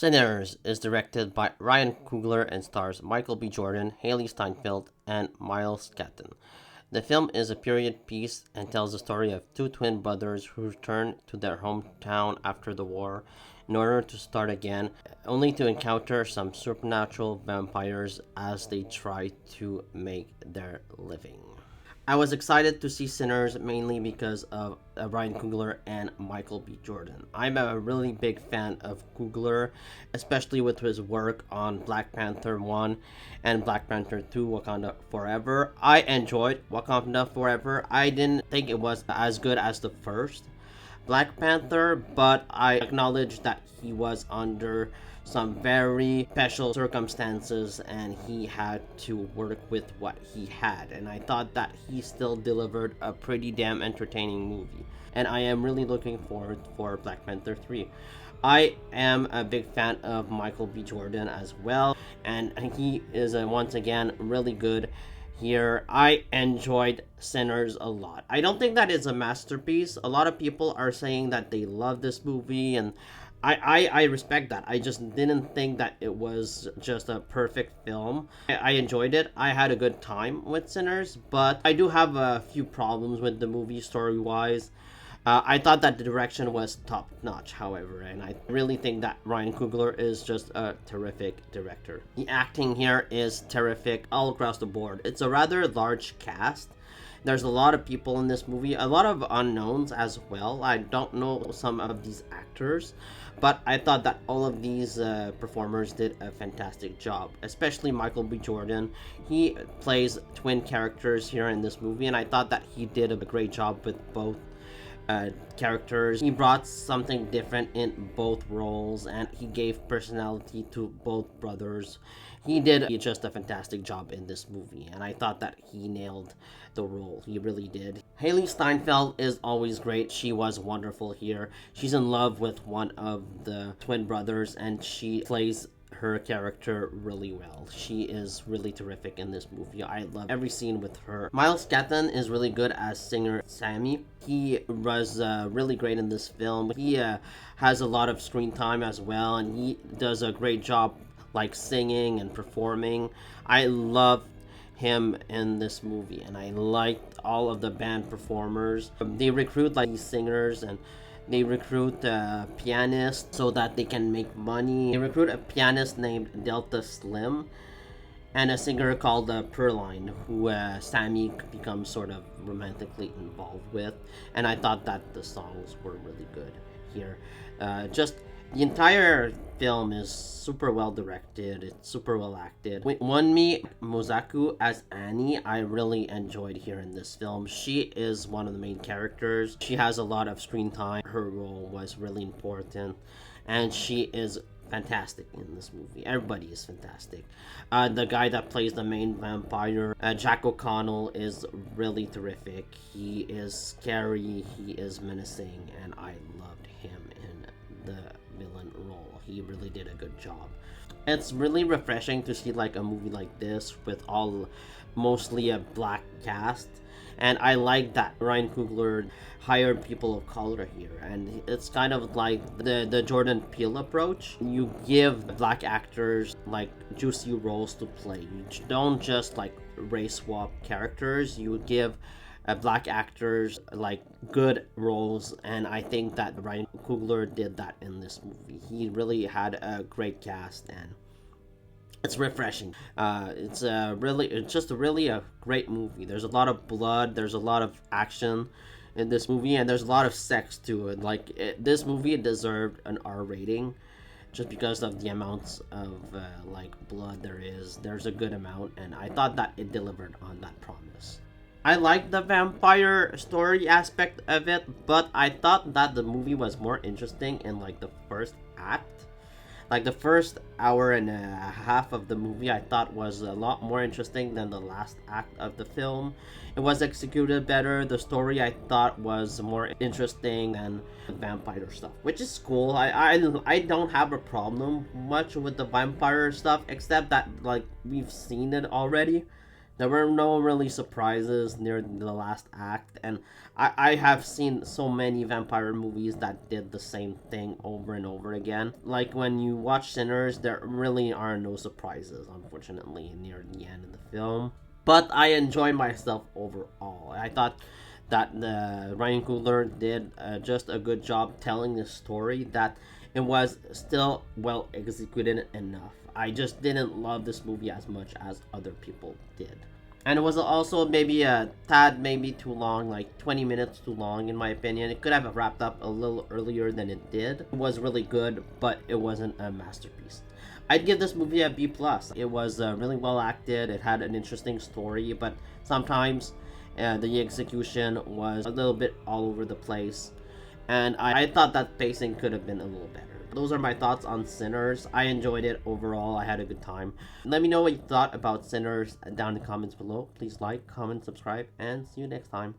Sinners is directed by Ryan Coogler and stars Michael B. Jordan, Haley Steinfeld, and Miles Catton. The film is a period piece and tells the story of two twin brothers who return to their hometown after the war in order to start again, only to encounter some supernatural vampires as they try to make their living. I was excited to see Sinners mainly because of Ryan Coogler and Michael B. Jordan. I'm a really big fan of Coogler, especially with his work on Black Panther 1 and Black Panther 2 Wakanda Forever. I enjoyed Wakanda Forever. I didn't think it was as good as the first Black Panther, but I acknowledge that he was under some very special circumstances and he had to work with what he had, and I thought that he still delivered a pretty damn entertaining movie, and I am really looking forward for Black Panther 3. I am a big fan of Michael B. Jordan as well, and he is once again really good here. I enjoyed Sinners a lot. I don't think that it's a masterpiece. A lot of people are saying that they love this movie, and I respect that. I just didn't think that it was just a perfect film. I enjoyed it. I had a good time with Sinners, but I do have a few problems with the movie story-wise. I thought that the direction was top notch, however, and I really think that Ryan Coogler is just a terrific director. The acting here is terrific all across the board. It's a rather large cast. There's a lot of people in this movie, a lot of unknowns as well. I don't know some of these actors, but I thought that all of these performers did a fantastic job, especially Michael B. Jordan. He plays twin characters here in this movie, and I thought that he did a great job with both characters. He brought something different in both roles, and he gave personality to both brothers. He did just a fantastic job in this movie, and I thought that he nailed the role. He really did. Haley Steinfeld is always great. She was wonderful here. She's in love with one of the twin brothers, and she plays her character really well. She is really terrific in this movie. I love every scene with her. Miles Catton is really good as singer Sammy. He was really great in this film. He has a lot of screen time as well, and he does a great job like singing and performing. I love him in this movie, and I liked all of the band performers. They recruit like these singers, and they recruit pianists so that they can make money. They recruit a pianist named Delta Slim and a singer called Perline, who Sammy becomes sort of romantically involved with. And I thought that the songs were really good here. Just the entire film is super well directed. It's super well acted. Wonmi Mosaku as Annie, I really enjoyed here in this film. She is one of the main characters. She has a lot of screen time. Her role was really important, and she is fantastic in this movie. Everybody is fantastic. The guy that plays the main vampire, Jack O'Connell, is really terrific. He is scary, he is menacing, and I loved him in the villain role. He really did a good job. It's really refreshing to see like a movie like this with all mostly a black cast, and I like that Ryan Coogler hired people of color here, and it's kind of like the Jordan Peele approach. You give black actors like juicy roles to play. You don't just like race swap characters. You give black actors like good roles, and I think that Ryan Coogler did that in this movie. He really had a great cast, and it's refreshing. It's just really a great movie. There's a lot of blood, there's a lot of action in this movie, and there's a lot of sex to it. This movie deserved an R rating just because of the amounts of like blood there is. There's a good amount, and I thought that it delivered on that promise. I like the vampire story aspect of it, but I thought that the movie was more interesting in like the first act. Like the first hour and a half of the movie I thought was a lot more interesting than the last act of the film. It was executed better. The story I thought was more interesting than the vampire stuff, which is cool. I don't have a problem much with the vampire stuff, except that like we've seen it already. There were no really surprises near the last act, and I have seen so many vampire movies that did the same thing over and over again. Like when you watch Sinners, there really are no surprises, unfortunately, near the end of the film. But I enjoyed myself overall. I thought that Ryan Coogler did just a good job telling the story, that it was still well executed enough. I just didn't love this movie as much as other people did. And it was also maybe a tad maybe too long, like 20 minutes too long in my opinion. It could have wrapped up a little earlier than it did. It was really good, but it wasn't a masterpiece. I'd give this movie a B plus. It was really well acted. It had an interesting story, but sometimes the execution was a little bit all over the place, and I thought that pacing could have been a little better. Those are my thoughts on Sinners. I enjoyed it overall. I had a good time. Let me know what you thought about Sinners down in the comments below. Please like, comment, subscribe, and see you next time.